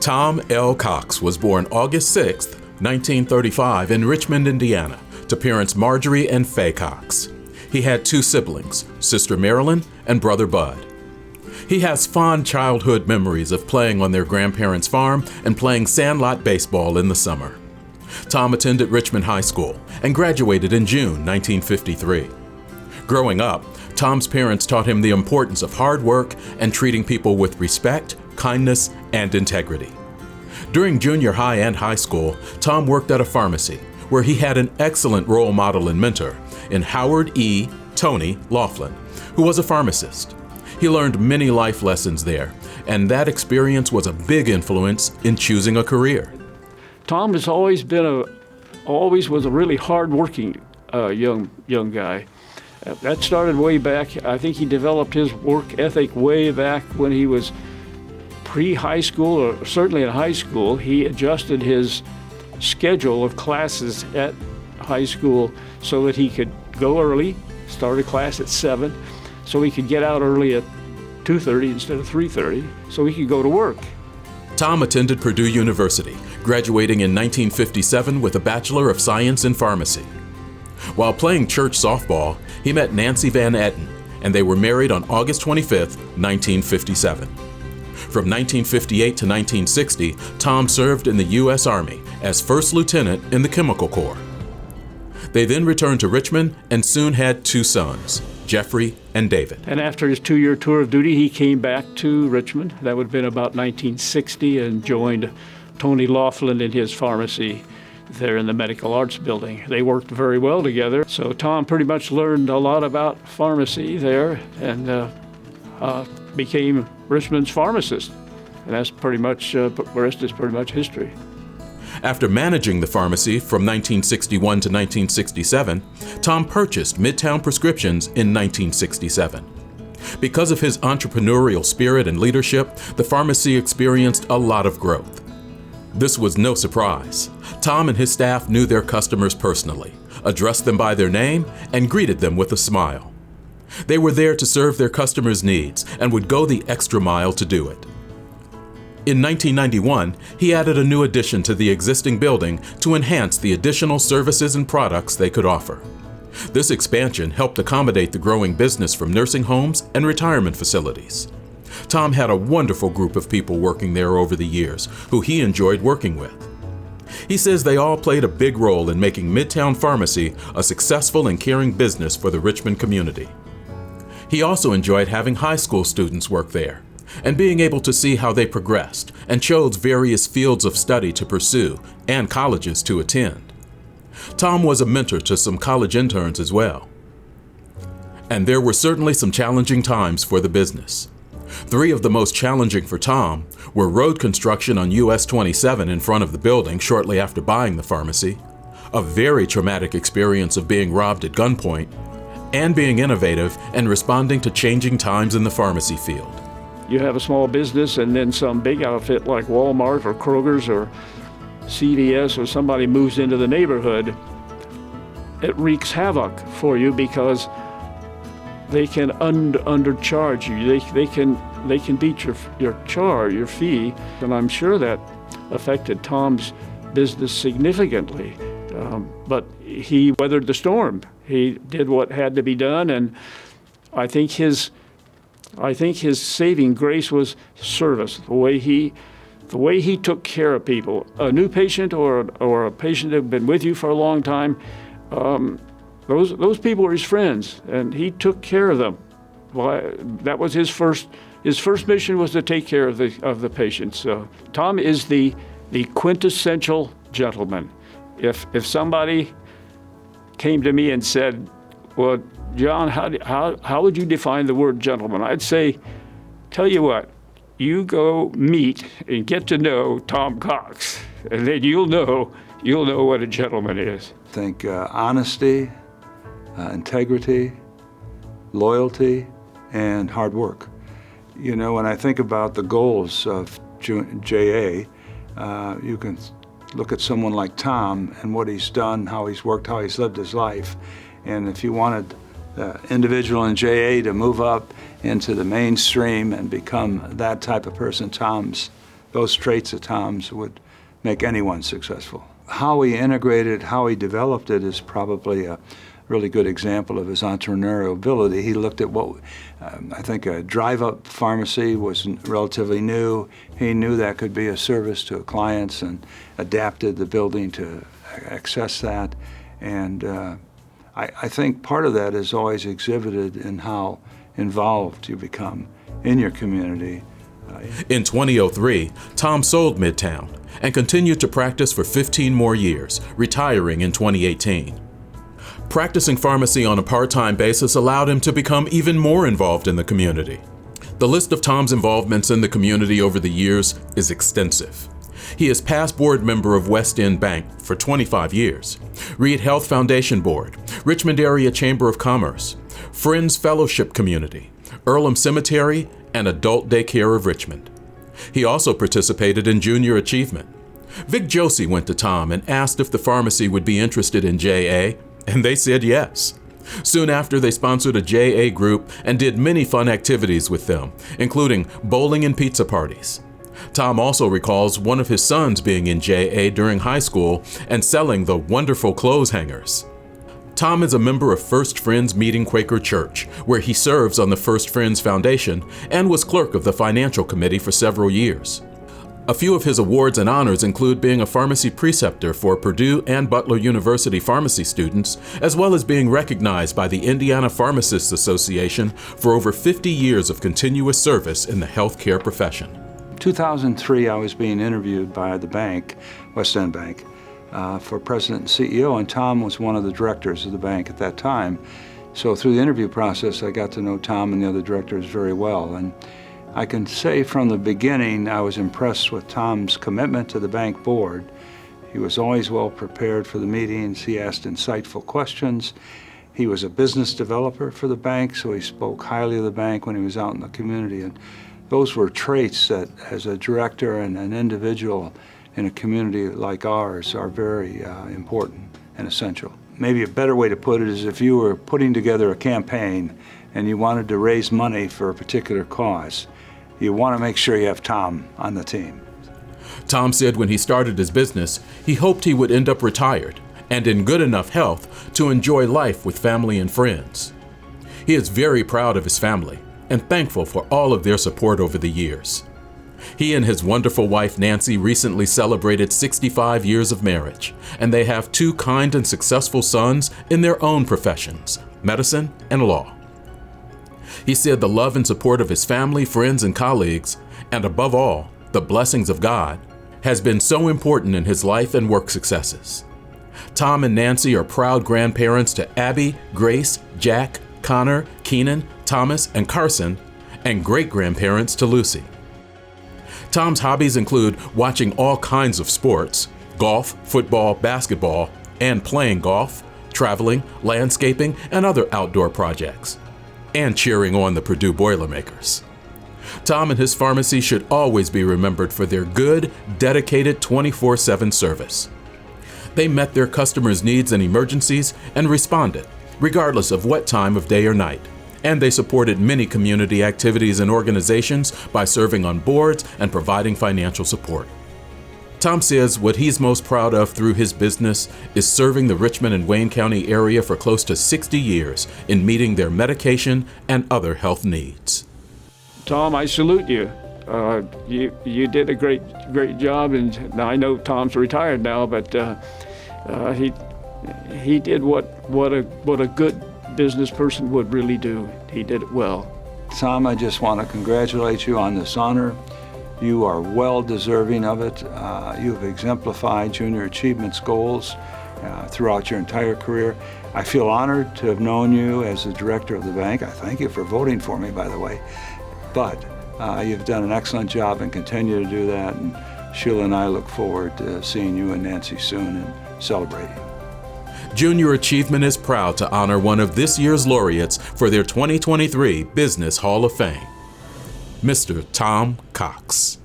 Tom L. Cox was born August 6, 1935 in Richmond, Indiana, to parents Marjorie and Fay Cox. He had two siblings, Sister Marilyn and Brother Bud. He has fond childhood memories of playing on their grandparents' farm and playing sandlot baseball in the summer. Tom attended Richmond High School and graduated in June 1953. Growing up, Tom's parents taught him the importance of hard work and treating people with respect, kindness, and integrity. During junior high and high school, Tom worked at a pharmacy where he had an excellent role model and mentor in Howard E. Tony Laughlin, who was a pharmacist. He learned many life lessons there, and that experience was a big influence in choosing a career. Tom has always was a really hard-working young guy. That started way back. I think he developed his work ethic way back when he was pre-high school, or certainly in high school. He adjusted his schedule of classes at high school so that he could go early, start a class at 7, so he could get out early at 2:30 instead of 3:30, so he could go to work. Tom attended Purdue University, graduating in 1957 with a Bachelor of Science in Pharmacy. While playing church softball, he met Nancy Van Etten, and they were married on August 25, 1957. From 1958 to 1960, Tom served in the U.S. Army as First Lieutenant in the Chemical Corps. They then returned to Richmond and soon had two sons, Jeffrey and David. And after his 2-year tour of duty, he came back to Richmond. That would have been about 1960, and joined Tony Laughlin in his pharmacy there in the Medical Arts Building. They worked very well together, so Tom pretty much learned a lot about pharmacy there and became Richmond's pharmacist. And that's pretty much, the rest is pretty much history. After managing the pharmacy from 1961 to 1967, Tom purchased Midtown Prescriptions in 1967. Because of his entrepreneurial spirit and leadership, the pharmacy experienced a lot of growth. This was no surprise. Tom and his staff knew their customers personally, addressed them by their name, and greeted them with a smile. They were there to serve their customers' needs and would go the extra mile to do it. In 1991, he added a new addition to the existing building to enhance the additional services and products they could offer. This expansion helped accommodate the growing business from nursing homes and retirement facilities. Tom had a wonderful group of people working there over the years who he enjoyed working with. He says they all played a big role in making Midtown Pharmacy a successful and caring business for the Richmond community. He also enjoyed having high school students work there and being able to see how they progressed and chose various fields of study to pursue and colleges to attend. Tom was a mentor to some college interns as well. And there were certainly some challenging times for the business. 3 of the most challenging for Tom were road construction on US 27 in front of the building shortly after buying the pharmacy, a very traumatic experience of being robbed at gunpoint, and being innovative and responding to changing times in the pharmacy field. You have a small business and then some big outfit like Walmart or Kroger's or CVS or somebody moves into the neighborhood. It wreaks havoc for you because they can undercharge you. They can beat your fee, and I'm sure that affected Tom's business significantly. But he weathered the storm. He did what had to be done, and I think his saving grace was service. The way he took care of people, a new patient or a patient that had been with you for a long time. Those people were his friends, and he took care of them. That was his first mission, was to take care of the patients. Tom is the quintessential gentleman. If somebody came to me and said, "Well, John, how would you define the word gentleman?" I'd say, tell you what, you go meet and get to know Tom Cox, and then you'll know what a gentleman is. I think honesty, integrity, loyalty, and hard work. You know, when I think about the goals of JA, you can look at someone like Tom and what he's done, how he's worked, how he's lived his life. And if you wanted the individual in JA to move up into the mainstream and become that type of person, Tom's those traits of Tom's would make anyone successful. How he integrated, how he developed it is probably a really good example of his entrepreneurial ability. He looked at what, I think a drive-up pharmacy was relatively new. He knew that could be a service to clients and adapted the building to access that. And I think part of that is always exhibited in how involved you become in your community. In 2003, Tom sold Midtown and continued to practice for 15 more years, retiring in 2018. Practicing pharmacy on a part-time basis allowed him to become even more involved in the community. The list of Tom's involvements in the community over the years is extensive. He is past board member of West End Bank for 25 years, Reed Health Foundation Board, Richmond Area Chamber of Commerce, Friends Fellowship Community, Earlham Cemetery, and Adult Daycare of Richmond. He also participated in Junior Achievement. Vic Josie went to Tom and asked if the pharmacy would be interested in JA, and they said yes. Soon after, they sponsored a JA group and did many fun activities with them, including bowling and pizza parties. Tom also recalls one of his sons being in JA during high school and selling the wonderful clothes hangers. Tom is a member of First Friends Meeting Quaker Church, where he serves on the First Friends Foundation and was clerk of the financial committee for several years. A few of his awards and honors include being a pharmacy preceptor for Purdue and Butler University pharmacy students, as well as being recognized by the Indiana Pharmacists Association for over 50 years of continuous service in the healthcare profession. 2003, I was being interviewed by the bank, West End Bank, for president and CEO, and Tom was one of the directors of the bank at that time. So through the interview process, I got to know Tom and the other directors very well. And I can say from the beginning, I was impressed with Tom's commitment to the bank board. He was always well prepared for the meetings. He asked insightful questions. He was a business developer for the bank, so he spoke highly of the bank when he was out in the community. And those were traits that, as a director and an individual in a community like ours, are very important and essential. Maybe a better way to put it is if you were putting together a campaign and you wanted to raise money for a particular cause, you want to make sure you have Tom on the team. Tom said when he started his business, he hoped he would end up retired and in good enough health to enjoy life with family and friends. He is very proud of his family and thankful for all of their support over the years. He and his wonderful wife Nancy recently celebrated 65 years of marriage, and they have 2 kind and successful sons in their own professions, medicine and law. He said the love and support of his family, friends, and colleagues, and above all, the blessings of God, has been so important in his life and work successes. Tom and Nancy are proud grandparents to Abby, Grace, Jack, Connor, Keenan, Thomas, and Carson, and great-grandparents to Lucy. Tom's hobbies include watching all kinds of sports, golf, football, basketball, and playing golf, traveling, landscaping, and other outdoor projects, and cheering on the Purdue Boilermakers. Tom and his pharmacy should always be remembered for their good, dedicated 24/7 service. They met their customers' needs and emergencies and responded, regardless of what time of day or night. And they supported many community activities and organizations by serving on boards and providing financial support. Tom says what he's most proud of through his business is serving the Richmond and Wayne County area for close to 60 years in meeting their medication and other health needs. Tom, I salute you. You did a great job, and now I know Tom's retired now, but he did what a good business person would really do. He did it well. Tom, I just want to congratulate you on this honor. You are well deserving of it. You've exemplified Junior Achievement's goals throughout your entire career. I feel honored to have known you as the director of the bank. I thank you for voting for me, by the way. But you've done an excellent job and continue to do that. And Sheila and I look forward to seeing you and Nancy soon and celebrating. Junior Achievement is proud to honor one of this year's laureates for their 2023 Business Hall of Fame, Mr. Tom Cox.